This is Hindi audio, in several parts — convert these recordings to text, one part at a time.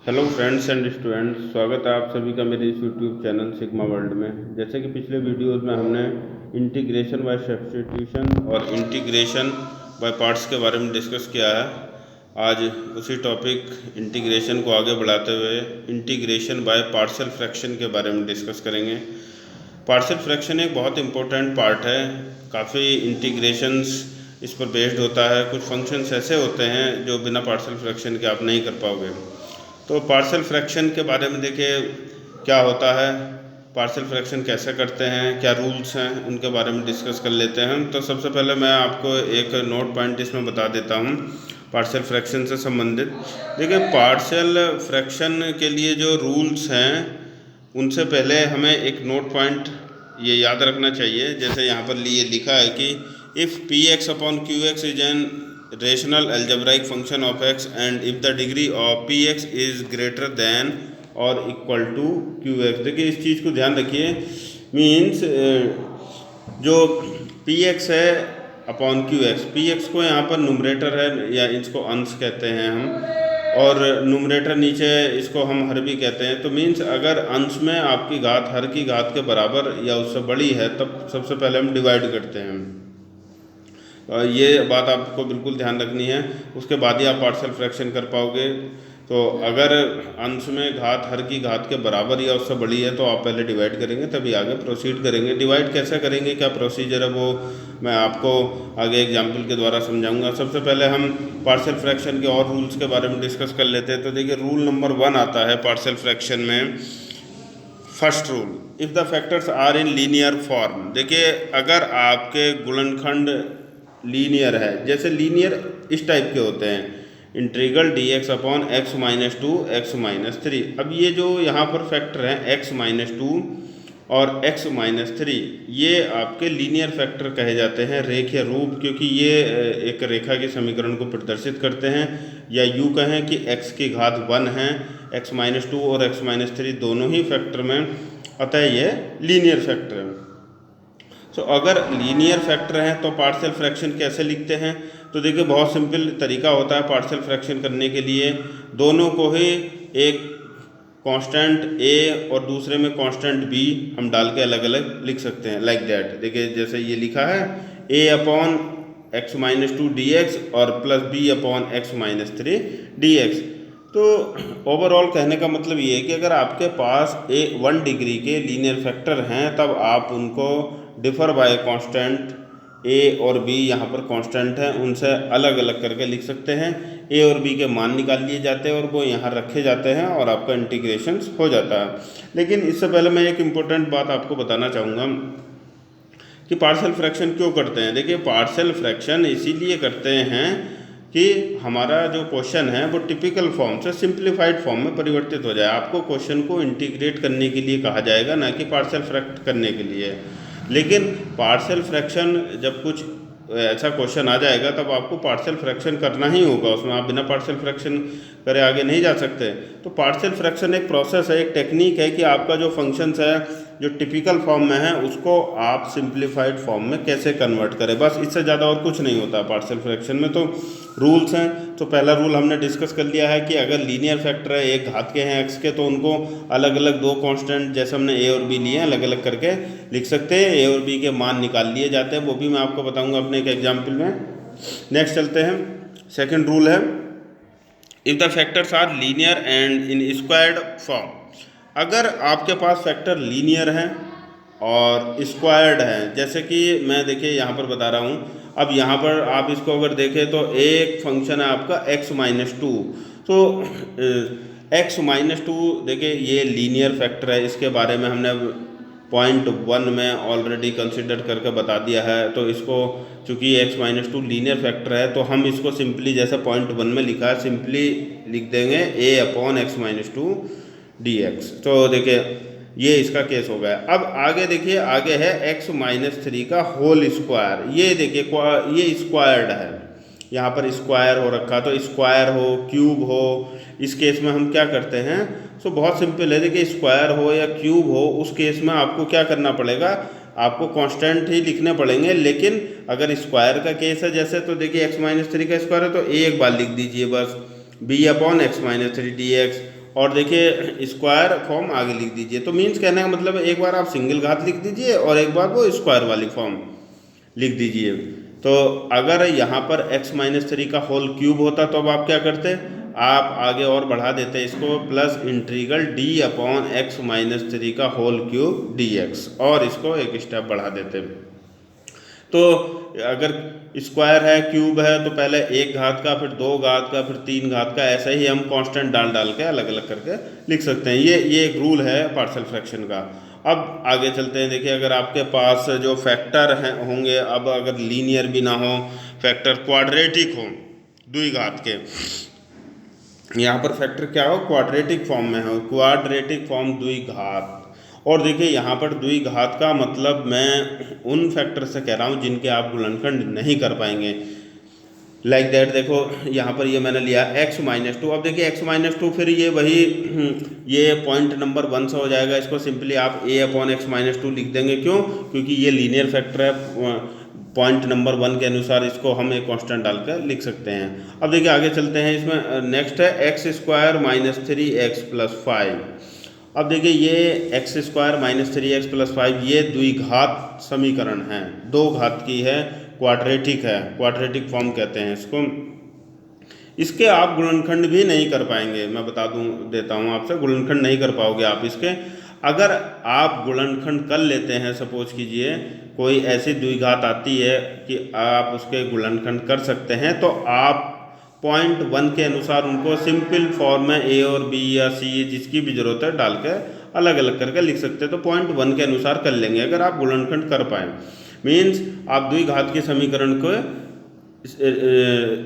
हेलो फ्रेंड्स एंड स्टूडेंट्स, स्वागत है आप सभी का मेरे इस यूट्यूब चैनल सिग्मा वर्ल्ड में। जैसे कि पिछले वीडियोस में हमने इंटीग्रेशन बाय सब्स्टिट्यूशन और इंटीग्रेशन बाय पार्ट्स के बारे में डिस्कस किया है। आज उसी टॉपिक इंटीग्रेशन को आगे बढ़ाते हुए इंटीग्रेशन बाय पार्शियल फ्रैक्शन के बारे में डिस्कस करेंगे। पार्शियल फ्रैक्शन एक बहुत इंपॉर्टेंट पार्ट है, काफ़ी इंटीग्रेशंस इस पर बेस्ड होता है। कुछ फंक्शंस ऐसे होते हैं जो बिना पार्शियल फ्रैक्शन के आप नहीं कर पाओगे। तो पार्शियल फ्रैक्शन के बारे में देखिए क्या होता है, पार्शियल फ्रैक्शन कैसे करते हैं, क्या रूल्स हैं, उनके बारे में डिस्कस कर लेते हैं। तो सबसे पहले मैं आपको एक नोट पॉइंट इसमें बता देता हूँ पार्शियल फ्रैक्शन से संबंधित। देखिए पार्शियल फ्रैक्शन के लिए जो रूल्स हैं उनसे पहले हमें एक नोट पॉइंट ये याद रखना चाहिए। जैसे यहाँ पर ये लिखा है कि if P x upon Q x is an rational algebraic function of x and if the degree of px is greater than or equal to qx। देखिए इस चीज़ को ध्यान रखिए, मीन्स जो px है अपॉन qx, px को यहाँ पर न्यूमरेटर है या इसको अंश कहते हैं हम, और न्यूमरेटर नीचे इसको हम हर भी कहते हैं। तो मीन्स अगर अंश में आपकी घात हर की घात के बराबर या उससे बड़ी है तब सबसे पहले हम डिवाइड करते हैं। ये बात आपको बिल्कुल ध्यान रखनी है, उसके बाद ही आप पार्शियल फ्रैक्शन कर पाओगे। तो अगर अंश में घात हर की घात के बराबर या उससे बड़ी है तो आप पहले डिवाइड करेंगे तभी आगे प्रोसीड करेंगे। डिवाइड कैसे करेंगे, क्या प्रोसीजर है, वो मैं आपको आगे एग्जाम्पल के द्वारा समझाऊंगा। सबसे पहले हम पार्शियल फ्रैक्शन के और रूल्स के बारे में डिस्कस कर लेते हैं। तो देखिए रूल नंबर 1 आता है पार्शियल फ्रैक्शन में, first rule, if the factors are in linear form. देखिए अगर आपके गुणनखंड लीनियर है, जैसे लीनियर इस टाइप के होते हैं, integral D x upon x minus 2 x minus 3। अब ये जो यहाँ पर फैक्टर हैं एक्स माइनस 2 और एक्स माइनस 3, ये आपके लीनियर फैक्टर कहे जाते हैं, रेखीय रूप, क्योंकि ये एक रेखा के समीकरण को प्रदर्शित करते हैं। या यूँ कहें कि एक्स की घात 1 है, एक्स माइनस 2 और एक्स माइनस 3 दोनों ही फैक्टर में, अतः ये लीनियर फैक्टर है। तो अगर लीनियर फैक्टर हैं तो पार्शियल फ्रैक्शन कैसे लिखते हैं, तो देखिए बहुत सिंपल तरीका होता है पार्शियल फ्रैक्शन करने के लिए। दोनों को ही एक कांस्टेंट ए और दूसरे में कांस्टेंट बी हम डाल के अलग अलग लिख सकते हैं, लाइक दैट। देखिए जैसे ये लिखा है A upon x minus 2 d x और plus B upon x minus 3 d x. तो ओवरऑल कहने का मतलब ये है कि अगर आपके पास 1 डिग्री के लीनियर फैक्टर हैं तब आप उनको डिफर बाय कांस्टेंट ए और बी, यहाँ पर कांस्टेंट हैं, उनसे अलग अलग करके लिख सकते हैं। ए और बी के मान निकाल लिए जाते हैं और वो यहाँ रखे जाते हैं और आपका इंटीग्रेशन हो जाता है। लेकिन इससे पहले मैं एक इम्पोर्टेंट बात आपको बताना चाहूँगा कि पार्शियल फ्रैक्शन क्यों करते हैं। देखिए पार्शियल फ्रैक्शन इसीलिए करते हैं कि हमारा जो क्वेश्चन है वो टिपिकल फॉर्म से सिंप्लीफाइड फॉर्म में परिवर्तित हो जाए। आपको क्वेश्चन को इंटीग्रेट करने के लिए कहा जाएगा, ना कि पार्शियल फ्रैक्ट करने के लिए। लेकिन पार्शियल फ्रैक्शन जब कुछ ऐसा क्वेश्चन आ जाएगा तब आपको पार्शियल फ्रैक्शन करना ही होगा, उसमें आप बिना पार्शियल फ्रैक्शन करे आगे नहीं जा सकते। तो पार्शियल फ्रैक्शन एक प्रोसेस है, एक टेक्निक है कि आपका जो फंक्शंस है जो टिपिकल फॉर्म में है उसको आप सिंप्लीफाइड फॉर्म में कैसे कन्वर्ट करें, बस इससे ज़्यादा और कुछ नहीं होता पार्शियल फ्रैक्शन में। तो रूल्स हैं, तो पहला रूल हमने डिस्कस कर लिया है कि अगर लीनियर फैक्टर है, एक घात के हैं एक्स के, तो उनको अलग अलग दो कांस्टेंट जैसे हमने ए और बी लिए हैं अलग अलग करके लिख सकते हैं। ए और बी के मान निकाल लिए जाते हैं, वो भी मैं आपको बताऊंगा अपने एक एग्जाम्पल में। नेक्स्ट चलते हैं, सेकेंड रूल है, if the factors are linear and in squared form. अगर आपके पास फैक्टर लीनियर हैं और स्क्वायर्ड हैं, जैसे कि मैं देखिए यहाँ पर बता रहा हूँ, अब यहाँ पर आप इसको अगर देखें तो एक फंक्शन है आपका x माइनस 2। तो x माइनस 2 देखिए ये लीनियर फैक्टर है, इसके बारे में हमने पॉइंट 1 में ऑलरेडी कंसिडर करके बता दिया है। तो इसको चूँकि x माइनस 2 लीनियर फैक्टर है तो हम इसको सिंपली जैसे पॉइंट 1 में लिखा है सिंपली लिख देंगे a upon x minus 2 d x. तो देखिए ये इसका केस हो गया। अब आगे देखिए, आगे है x माइनस 3 का होल स्क्वायर। ये देखिए ये स्क्वायर्ड है, यहाँ पर स्क्वायर हो रखा, तो स्क्वायर हो क्यूब हो, इस केस में हम क्या करते हैं, सो बहुत सिंपल है। देखिए स्क्वायर हो या क्यूब हो, उस केस में आपको क्या करना पड़ेगा, आपको कांस्टेंट ही लिखने पड़ेंगे। लेकिन अगर स्क्वायर का केस है जैसे, तो देखिए x माइनस 3 का स्क्वायर है तो a एक बार लिख दीजिए बस, b upon x minus 3 d x. और देखिए स्क्वायर फॉर्म आगे लिख दीजिए। तो मीन्स कहने का मतलब एक बार आप सिंगल घात लिख दीजिए और एक बार वो स्क्वायर वाली फॉर्म लिख दीजिए। तो अगर यहाँ पर x-3 का होल क्यूब होता तो अब आप क्या करते, आप आगे और बढ़ा देते इसको, प्लस इंटीग्रल d/x-3 का होल क्यूब dx, और इसको एक स्टेप बढ़ा देते। तो अगर स्क्वायर है, क्यूब है, तो पहले एक घात का, फिर दो घात का, फिर तीन घात का, ऐसा ही हम कांस्टेंट डाल डाल के अलग अलग करके लिख सकते हैं। ये एक रूल है पार्शियल फ्रैक्शन का। अब आगे चलते हैं। देखिए अगर आपके पास जो फैक्टर हैं होंगे, अब अगर लीनियर भी ना हो, फैक्टर क्वाड्रेटिक हो द्विघात के, यहाँ पर फैक्टर क्या हो, क्वाड्रेटिक फॉर्म में हो, क्वाड्रेटिक फॉर्म द्विघात। और देखिए यहाँ पर द्विघात का मतलब मैं उन फैक्टर से कह रहा हूँ जिनके आप गुणनखंड नहीं कर पाएंगे। लाइक दैट, देखो यहाँ पर ये मैंने लिया x-2। अब देखिए x-2 फिर ये वही ये पॉइंट नंबर 1 से हो जाएगा। इसको सिंपली आप a/x-2 लिख देंगे। क्यों? क्योंकि ये लीनियर फैक्टर है। पॉइंट नंबर 1 के अनुसार इसको हम एक कांस्टेंट डालकर लिख सकते हैं। अब देखिए आगे चलते हैं। इसमें नेक्स्ट है x² - 3x + 5। अब देखिए ये x² - 3x + 5 ये द्विघात समीकरण है, दो घात की है, क्वाड्रेटिक है, क्वाड्रेटिक फॉर्म कहते हैं इसको। इसके आप गुणनखंड भी नहीं कर पाएंगे, मैं बता देता हूँ आपसे, गुणनखंड नहीं कर पाओगे आप इसके। अगर आप गुणनखंड कर लेते हैं, सपोज कीजिए कोई ऐसी द्विघात आती है कि आप उसके गुणनखंड कर सकते हैं, तो आप पॉइंट 1 के अनुसार उनको सिंपल फॉर्म में a और b या c जिसकी भी जरूरत है डाल के अलग अलग करके लिख सकते हैं। तो पॉइंट 1 के अनुसार कर लेंगे अगर आप गुणनखंड कर पाए। मीन्स आप द्विघात के समीकरण को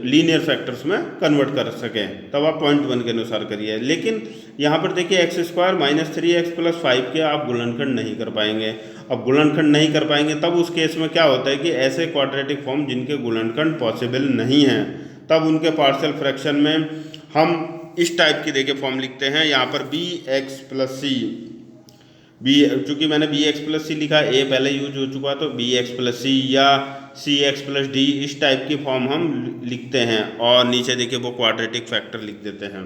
लीनियर फैक्टर्स में कन्वर्ट कर सकें, तब आप पॉइंट 1 के अनुसार करिए। लेकिन यहाँ पर देखिए x² - 3x + 5 के आप गुणनखंड नहीं कर पाएंगे। अब गुणनखंड नहीं कर पाएंगे तब उस केस में क्या होता है कि ऐसे क्वाड्रेटिक फॉर्म जिनके गुणनखंड पॉसिबल नहीं हैं, तब उनके पार्शियल फ्रैक्शन में हम इस टाइप की देखिए फॉर्म लिखते हैं। यहाँ पर bx + c, चूँकि मैंने bx + c लिखा, a पहले यूज हो चुका, तो bx + c या cx + d, इस टाइप की फॉर्म हम लिखते हैं। और नीचे देखिए वो क्वाड्रेटिक फैक्टर लिख देते हैं।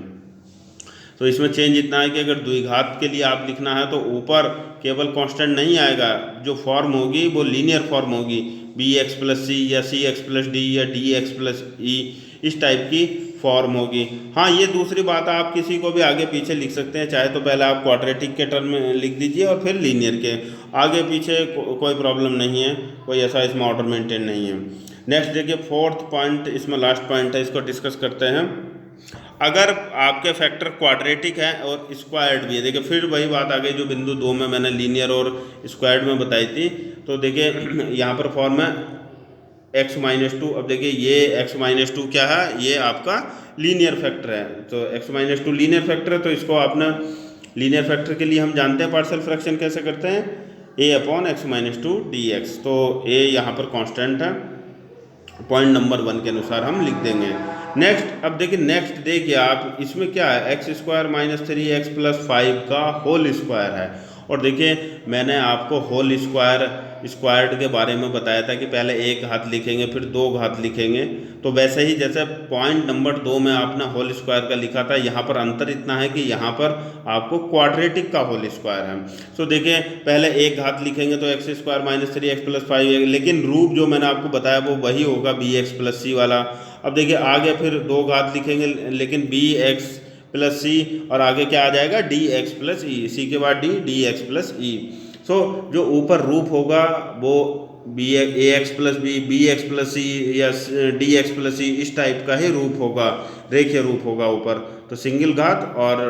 तो इसमें चेंज इतना है कि अगर द्विघात के लिए आप लिखना है तो ऊपर केवल कांस्टेंट नहीं आएगा, जो फॉर्म होगी वो लीनियर फॉर्म होगी, bx + c या cx + d या dx + e, इस टाइप की फॉर्म होगी। हाँ, ये दूसरी बात, आप किसी को भी आगे पीछे लिख सकते हैं, चाहे तो पहले आप क्वाड्रेटिक के टर्म में लिख दीजिए और फिर लीनियर के आगे पीछे, कोई प्रॉब्लम नहीं है, कोई ऐसा इसमें ऑर्डर मेंटेन नहीं है। नेक्स्ट देखिए फोर्थ पॉइंट, इसमें लास्ट पॉइंट है, इसको डिस्कस करते हैं। अगर आपके फैक्टर क्वाड्रेटिक है और स्क्वायर्ड भी है, देखिए फिर वही बात आ गई जो बिंदु 2 में मैंने लीनियर और स्क्वायर्ड में बताई थी। तो देखिए यहाँ पर फॉर्म है x-2। अब देखिए ये x-2 क्या है, ये आपका लीनियर फैक्टर है। तो x-2 लीनियर फैक्टर है, तो इसको आपने लीनियर फैक्टर के लिए हम जानते हैं पार्शियल फ्रैक्शन कैसे करते हैं, a/x-2 dx। तो a यहाँ पर कांस्टेंट है, पॉइंट नंबर 1 के अनुसार हम लिख देंगे। नेक्स्ट, अब देखिए नेक्स्ट देखिए आप, इसमें क्या है, x² - 3x + 5 का होल स्क्वायर है। और देखिए मैंने आपको होल स्क्वायर्ड के बारे में बताया था कि पहले एक घात लिखेंगे फिर दो घात लिखेंगे। तो वैसे ही जैसे पॉइंट नंबर 2 में आपने होल स्क्वायर का लिखा था, यहाँ पर अंतर इतना है कि यहाँ पर आपको क्वाड्रेटिक का होल स्क्वायर है। तो देखिए पहले एक घात लिखेंगे तो x² - 3x + 5, लेकिन रूप जो मैंने आपको बताया वो वही होगा, bx + c वाला। अब देखिए आगे फिर दो घात लिखेंगे, लेकिन bx + c, और आगे क्या आ जाएगा, dx + e, c के बाद dx + e। सो जो ऊपर रूप होगा वो ax + b, bx + c या dx + e, इस टाइप का ही रूप होगा, रेखीय रूप होगा ऊपर। तो सिंगल घात और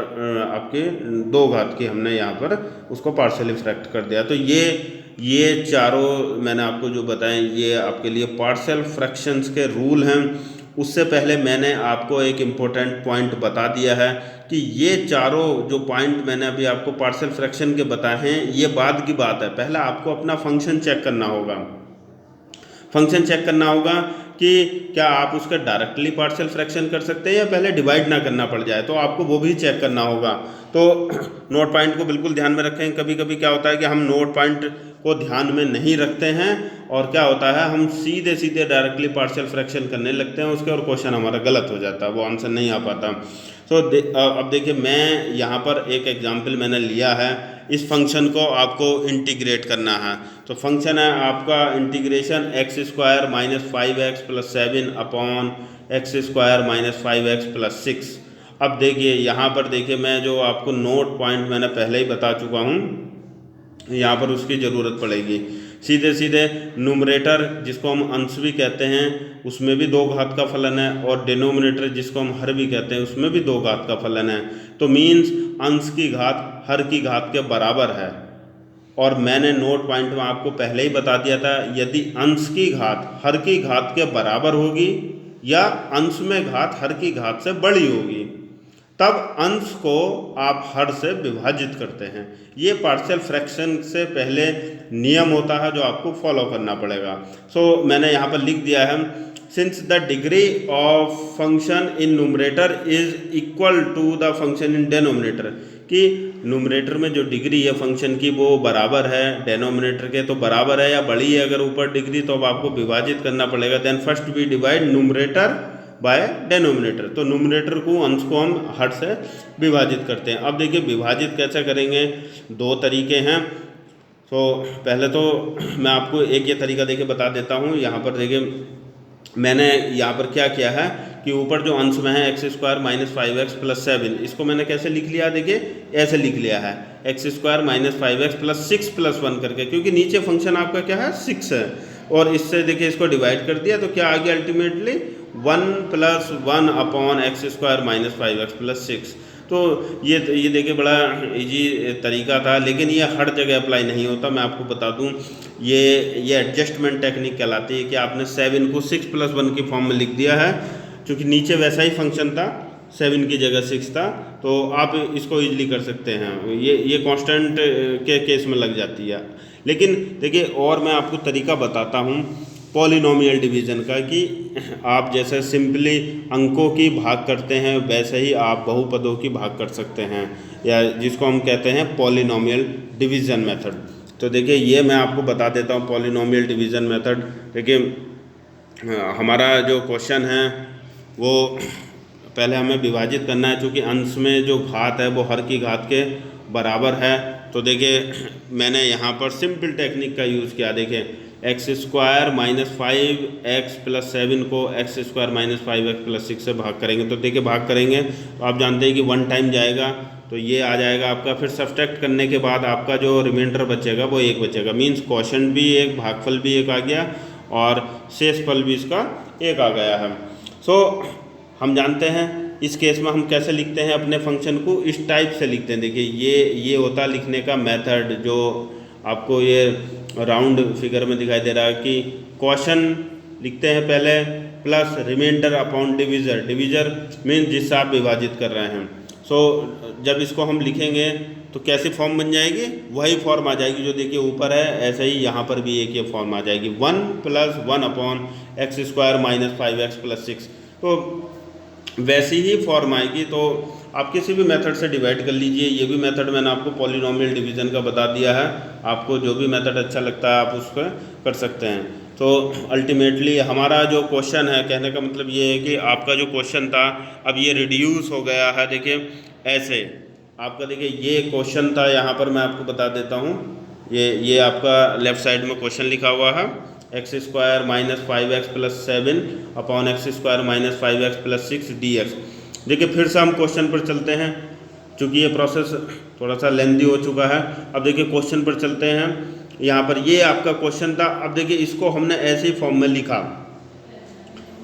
आपके दो घात की हमने यहाँ पर उसको पार्शियली फ्रैक्ट कर दिया। तो ये चारों मैंने आपको जो बताएं, ये आपके लिए पार्शियल फ्रैक्शंस के रूल हैं। उससे पहले मैंने आपको एक इम्पोर्टेंट पॉइंट बता दिया है कि ये चारों जो पॉइंट मैंने अभी आपको पार्शियल फ्रैक्शन के बताए हैं, ये बाद की बात है। पहले आपको अपना फंक्शन चेक करना होगा, फंक्शन चेक करना होगा कि क्या आप उसका डायरेक्टली पार्शियल फ्रैक्शन कर सकते हैं या पहले डिवाइड ना करना पड़ जाए, तो आपको वो भी चेक करना होगा। तो नोट पॉइंट को बिल्कुल ध्यान में रखें। कभी कभी क्या होता है कि हम नोट पॉइंट को ध्यान में नहीं रखते हैं और क्या होता है, हम सीधे सीधे डायरेक्टली पार्शियल फ्रैक्शन करने लगते हैं उसके, और क्वेश्चन हमारा गलत हो जाता है, वो आंसर नहीं आ पाता। अब देखिए मैं यहाँ पर एक एग्जांपल मैंने लिया है, इस फंक्शन को आपको इंटीग्रेट करना है। तो फंक्शन है आपका integration x square minus 5x plus 7 upon x square minus 5x plus 6। अब देखिए यहाँ पर देखिए मैं जो आपको नोट पॉइंट मैंने पहले ही बता चुका हूँ, यहाँ पर उसकी ज़रूरत पड़ेगी। सीधे सीधे न्यूमरेटर जिसको हम अंश भी कहते हैं उसमें भी 2 घात का फलन है, और डिनोमिनेटर जिसको हम हर भी कहते हैं उसमें भी 2 घात का फलन है। तो मीन्स अंश की घात हर की घात के बराबर है। और मैंने नोट पॉइंट में आपको पहले ही बता दिया था, यदि अंश की घात हर की घात के बराबर होगी या अंश में घात हर की घात से बड़ी होगी, तब अंश को आप हर से विभाजित करते हैं। ये पार्शियल फ्रैक्शन से पहले नियम होता है जो आपको फॉलो करना पड़ेगा। मैंने यहाँ पर लिख दिया है, since the degree of function in numerator is equal to the function in denominator, कि न्यूमरेटर में जो डिग्री है फंक्शन की वो बराबर है डेनोमिनेटर के, तो बराबर है या बड़ी है अगर ऊपर डिग्री, तो अब आपको विभाजित करना पड़ेगा। Then first we divide numerator by denominator. तो न्यूमरेटर को अंश को हम हर से विभाजित करते हैं। अब देखिए विभाजित कैसे करेंगे, 2 तरीके हैं। पहले तो मैं आपको एक ये तरीका देखिए बता देता हूँ। यहाँ पर देखिए मैंने यहाँ पर क्या किया है कि ऊपर जो अंश में है x square minus 5x plus 7, इसको मैंने कैसे लिख लिया, देखिए ऐसे लिख लिया है x square minus 5x plus 6 plus 1 करके, क्योंकि नीचे फंक्शन आपका क्या है 6 है, और इससे देखिए इसको डिवाइड कर दिया तो क्या आ गया ultimately 1 plus 1 upon x square minus 5x plus 6। तो ये देखिए बड़ा इजी तरीका था, लेकिन ये हर जगह अप्लाई नहीं होता। मैं आपको बता दूं, ये एडजस्टमेंट टेक्निक कहलाती है कि आपने 7 को 6 प्लस 1 की फॉर्म में लिख दिया है, क्योंकि नीचे वैसा ही फंक्शन था, 7 की जगह 6 था, तो आप इसको इजीली कर सकते हैं। ये कांस्टेंट के केस में लग जाती है। लेकिन देखिए और मैं आपको तरीका बताता हूँ पॉलिनोमियल डिवीज़न का, कि आप जैसे सिंपली अंकों की भाग करते हैं वैसे ही आप बहुपदों की भाग कर सकते हैं, या जिसको हम कहते हैं पॉलिनोमियल डिवीज़न मेथड। तो देखिए ये मैं आपको बता देता हूँ पॉलिनोमियल डिवीज़न मेथड। देखिए हमारा जो क्वेश्चन है वो पहले हमें विभाजित करना है, चूँकि अंश में जो घात है वो हर की घात के बराबर है। तो देखिए मैंने यहाँ पर सिंपल टेक्निक का यूज़ किया। देखिए x square minus 5x plus 7 को x square minus 5x plus 6 से भाग करेंगे। तो देखिए भाग करेंगे तो आप जानते हैं कि 1 टाइम जाएगा, तो ये आ जाएगा आपका। फिर सब्सट्रैक्ट करने के बाद आपका जो रिमाइंडर बचेगा वो 1 बचेगा, मीन्स क्वोशंट भी 1, भागफल भी 1 आ गया और शेषफल भी इसका 1 आ गया है। हम जानते हैं इस केस में हम कैसे लिखते हैं अपने फंक्शन को, इस टाइप से लिखते हैं। देखिए ये होता लिखने का मेथड, जो आपको ये राउंड फिगर में दिखाई दे रहा है, कि क्वोशन लिखते हैं पहले plus remainder upon divisor. Divisor means जिससे आप विभाजित कर रहे हैं। जब इसको हम लिखेंगे तो कैसी फॉर्म बन जाएगी, वही फॉर्म आ जाएगी जो देखिए ऊपर है, ऐसे ही यहाँ पर भी एक ये फॉर्म आ जाएगी 1 plus 1 upon x square minus 5x plus 6। तो वैसी ही फॉर्म आएगी। तो आप किसी भी मेथड से डिवाइड कर लीजिए। ये भी मेथड मैंने आपको पॉलिनोमियल डिवीज़न का बता दिया है, आपको जो भी मेथड अच्छा लगता है आप उसको कर सकते हैं। तो अल्टीमेटली हमारा जो क्वेश्चन है, कहने का मतलब ये है कि आपका जो क्वेश्चन था अब ये रिड्यूस हो गया है। देखिए ऐसे आपका, देखिए ये क्वेश्चन था, यहाँ पर मैं आपको बता देता हूँ, ये आपका लेफ़्ट साइड में क्वेश्चन लिखा हुआ है x square minus 5x plus 7 upon x square minus 5x plus 6 dx। देखिए फिर से हम क्वेश्चन पर चलते हैं, चूँकि ये प्रोसेस थोड़ा सा लेंदी हो चुका है। अब देखिए क्वेश्चन पर चलते हैं। यहाँ पर ये आपका क्वेश्चन था। अब देखिए इसको हमने ऐसे ही फॉर्म में लिखा।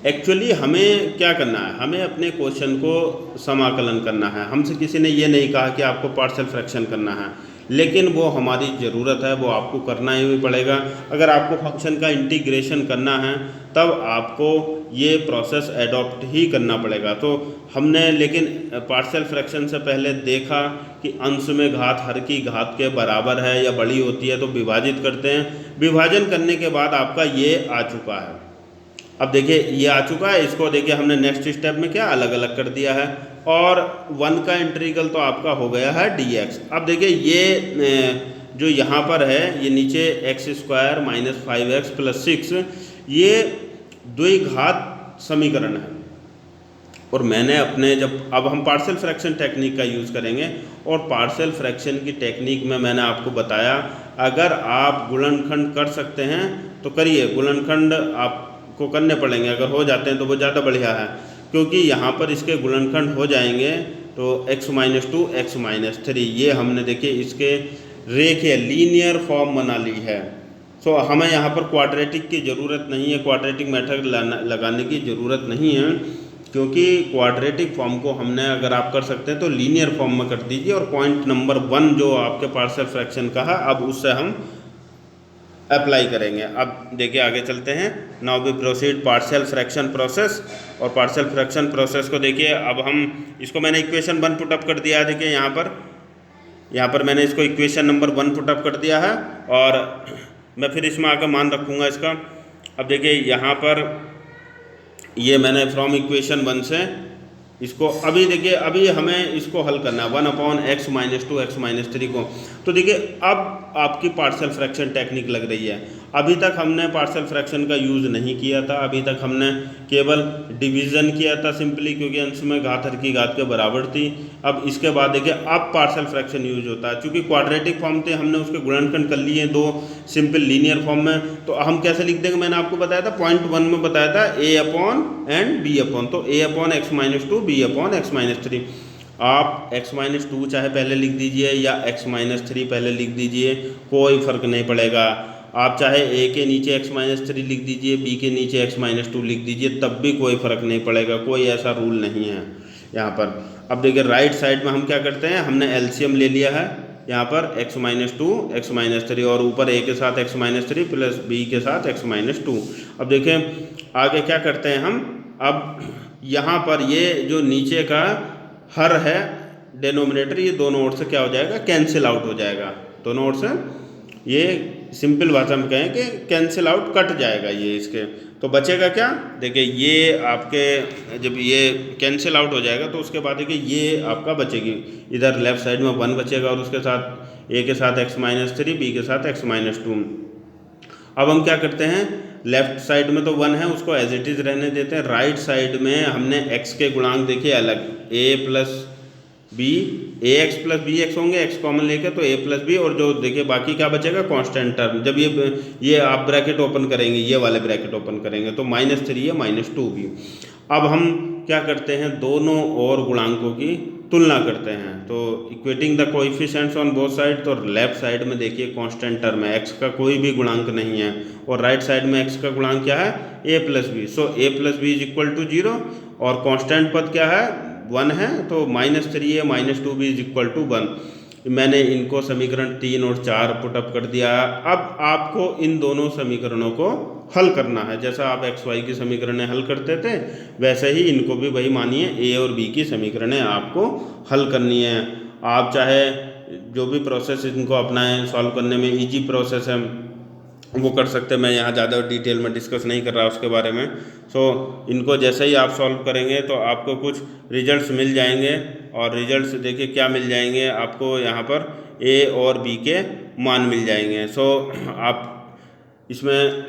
एक्चुअली हमें क्या करना है, हमें अपने क्वेश्चन को समाकलन करना है। हमसे किसी ने ये नहीं कहा कि आपको पार्शियल फ्रैक्शन करना है, लेकिन वो हमारी ज़रूरत है, वो आपको करना ही पड़ेगा। अगर आपको फंक्शन का इंटीग्रेशन करना है तब आपको ये प्रोसेस एडॉप्ट ही करना पड़ेगा। तो हमने लेकिन पार्शियल फ्रैक्शन से पहले देखा कि अंश में घात हर की घात के बराबर है या बड़ी होती है, तो विभाजित करते हैं। विभाजन करने के बाद आपका ये आ चुका है। अब देखिए ये आ चुका है, इसको देखिए हमने नेक्स्ट स्टेप में क्या अलग अलग कर दिया है, और 1 का इंटीग्रल तो आपका हो गया है dx। अब देखिए ये जो यहाँ पर है, ये नीचे x square minus 5x plus 6, ये द्विघात समीकरण है, और मैंने अपने अब हम पार्शियल फ्रैक्शन टेक्निक का यूज़ करेंगे, और पार्शियल फ्रैक्शन की टेक्निक में मैंने आपको बताया अगर आप गुणनखंड कर सकते हैं तो करिए, गुणनखंड आपको करने पड़ेंगे, अगर हो जाते हैं तो वो ज़्यादा बढ़िया है, क्योंकि यहाँ पर इसके गुणनखंड हो जाएंगे तो x-2 x-3 ये हमने देखिए इसके रेखीय लीनियर फॉर्म बना ली है। सो हमें यहाँ पर क्वाड्रेटिक की ज़रूरत नहीं है, क्वाड्रेटिक मेथड लगाने की ज़रूरत नहीं है, क्योंकि क्वाड्रेटिक फॉर्म को हमने अगर आप कर सकते हैं तो लीनियर फॉर्म में कर दीजिए। और पॉइंट नंबर 1 जो आपके पार्शियल फ्रैक्शन का है, अब उससे हम अप्लाई करेंगे। अब देखिए आगे चलते हैं। Now we proceed partial fraction process. और पार्शियल फ्रैक्शन प्रोसेस को देखिए, अब हम इसको मैंने इक्वेशन 1 पुटअप कर दिया है। देखिए यहाँ पर मैंने इसको इक्वेशन नंबर 1 पुटअप कर दिया है, और मैं फिर इसमें आकर मान रखूँगा इसका। अब देखिए यहाँ पर ये मैंने फ्रॉम इक्वेशन 1 से इसको अभी देखिए, अभी हमें इसको हल करना है 1/x-2 x-3 को। तो देखिए अब आपकी पार्शियल फ्रैक्शन टेक्निक लग रही है। अभी तक हमने पार्शियल फ्रैक्शन का यूज़ नहीं किया था, अभी तक हमने केवल डिवीज़न किया था सिंपली, क्योंकि अंश में घात हर की घात के बराबर थी। अब इसके बाद देखिए अब पार्शियल फ्रैक्शन यूज होता है, चूँकि क्वाड्रेटिक फॉर्म थे हमने उसके गुणनखंड कर लिए दो सिंपल लीनियर फॉर्म में। तो हम कैसे लिख देंगे, मैंने आपको बताया था पॉइंट 1 में बताया था a/n एंड b/, तो a/x-2 b/x-3। आप x-2 चाहे पहले लिख दीजिए या x-3 पहले लिख दीजिए, कोई फ़र्क नहीं पड़ेगा। आप चाहे a के नीचे x-3 लिख दीजिए, b के नीचे x-2 लिख दीजिए, तब भी कोई फ़र्क नहीं पड़ेगा, कोई ऐसा रूल नहीं है यहाँ पर। अब देखिए राइट साइड में हम क्या करते हैं, हमने एलसीएम ले लिया है यहाँ पर x-2 x-3, और ऊपर a के साथ x-3 प्लस b के साथ x-2। अब देखें आगे क्या करते हैं हम, अब यहाँ पर ये जो नीचे का हर है डेनोमिनेटर, ये दोनों ओर से क्या हो जाएगा, कैंसिल आउट हो जाएगा। दोनों ओर से ये सिंपल भाषा में कहें कि कैंसिल आउट, कट जाएगा ये इसके। तो बचेगा क्या, देखिए ये आपके जब ये कैंसिल आउट हो जाएगा तो उसके बाद देखिए ये आपका बचेगी, इधर लेफ्ट साइड में 1 बचेगा, और उसके साथ a के साथ x-3 b के साथ x-2। अब हम क्या करते हैं, लेफ्ट साइड में तो 1 है, उसको एज इट इज़ रहने देते हैं। राइट साइड में हमने x के गुणांक देखिए अलग, a plus B, ax plus bx होंगे, x कॉमन लेके तो a प्लस बी, और जो देखिए बाकी क्या बचेगा, कांस्टेंट टर्म। जब ये आप ब्रैकेट ओपन करेंगे, ये वाले ब्रैकेट ओपन करेंगे तो -3 है -2 भी। अब हम क्या करते हैं, दोनों और गुणांकों की तुलना करते हैं। तो equating the coefficients on both side, तो लेफ्ट साइड में देखिए कांस्टेंट टर्म है, x का कोई भी गुणांक नहीं है, और राइट साइड में x का गुणांक क्या है, a plus B. So a plus B is equal to 0, और कांस्टेंट पद क्या है, 1 है, तो -3a -2b is equal to 1। मैंने इनको समीकरण 3 और 4 पुटअप कर दिया। अब आपको इन दोनों समीकरणों को हल करना है, जैसा आप एक्स वाई की समीकरणें हल करते थे वैसे ही इनको भी वही मानिए, ए और बी की समीकरणें आपको हल करनी है। आप चाहे जो भी प्रोसेस इनको अपनाएं, सॉल्व करने में इजी प्रोसेस है वो कर सकते हैं। मैं यहाँ ज़्यादा डिटेल में डिस्कस नहीं कर रहा उसके बारे में। इनको जैसे ही आप सॉल्व करेंगे तो आपको कुछ रिजल्ट्स मिल जाएंगे, और रिजल्ट्स देखिए क्या मिल जाएंगे आपको, यहाँ पर ए और बी के मान मिल जाएंगे। आप इसमें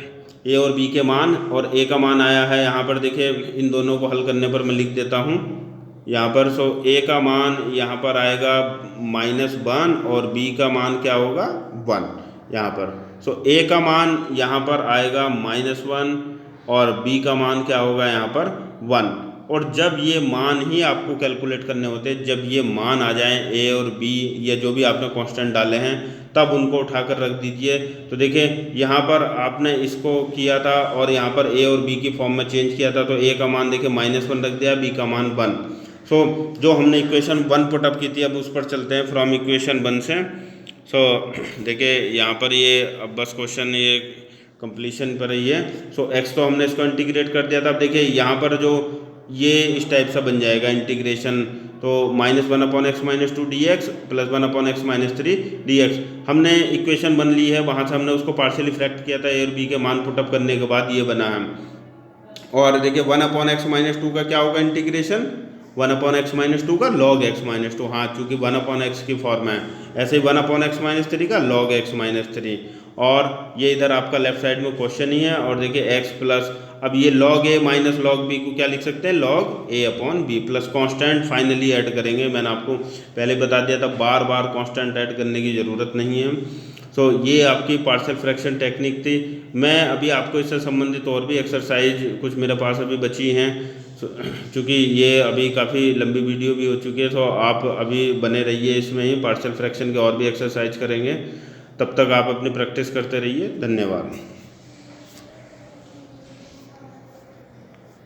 ए और बी के मान, और ए का मान आया है यहाँ पर देखिए, इन दोनों को हल करने पर मैं लिख देता हूँ यहाँ पर। ए का मान यहाँ पर आएगा -1, और बी का मान क्या होगा, 1 यहाँ पर। ए का मान यहाँ पर आएगा -1, और बी का मान क्या होगा यहाँ पर 1। और जब ये मान ही आपको कैलकुलेट करने होते हैं, जब ये मान आ जाएं ए और बी, या जो भी आपने कांस्टेंट डाले हैं, तब उनको उठाकर रख दीजिए। तो देखिए यहाँ पर आपने इसको किया था और यहाँ पर ए और बी की फॉर्म में चेंज किया था, तो ए का मान देखिए -1 रख दिया, बी का मान 1। जो हमने इक्वेशन 1 पुटअप की थी, अब उस पर चलते हैं फ्रॉम इक्वेशन 1 से। देखिए यहाँ पर ये अब बस क्वेश्चन ये कंप्लीशन पर ही है। एक्स तो हमने इसको इंटीग्रेट कर दिया था। अब देखिए यहाँ पर जो ये इस टाइप सा बन जाएगा इंटीग्रेशन, तो -1/x-2 dx plus 1/x-3 dx। हमने इक्वेशन 1 ली है, वहाँ से हमने उसको पार्शियली फ्रैक्ट किया था, ए और बी के मान पुटअप करने के बाद ये बना है। और देखिए 1/x-2 का क्या होगा इंटीग्रेशन, 1/x-2 का log x-2, हाँ चूँकि 1/x की फॉर्म है, ऐसे ही 1/x-3 का log x-3। और ये इधर आपका लेफ्ट साइड में क्वेश्चन ही है। और देखिए x प्लस, अब ये log a minus log B को क्या लिख सकते हैं, log a upon B plus constant finally add करेंगे। मैंने आपको पहले बता दिया था, बार बार कांस्टेंट ऐड करने की ज़रूरत नहीं है। सो ये आपकी पार्शियल फ्रैक्शन टेक्निक थी। मैं अभी आपको इससे संबंधित और भी एक्सरसाइज कुछ मेरे पास अभी बची हैं, चूँकि ये अभी काफ़ी लंबी वीडियो भी हो चुकी है, तो आप अभी बने रहिए इसमें ही, पार्शियल फ्रैक्शन के और भी एक्सरसाइज करेंगे। तब तक आप अपनी प्रैक्टिस करते रहिए। धन्यवाद।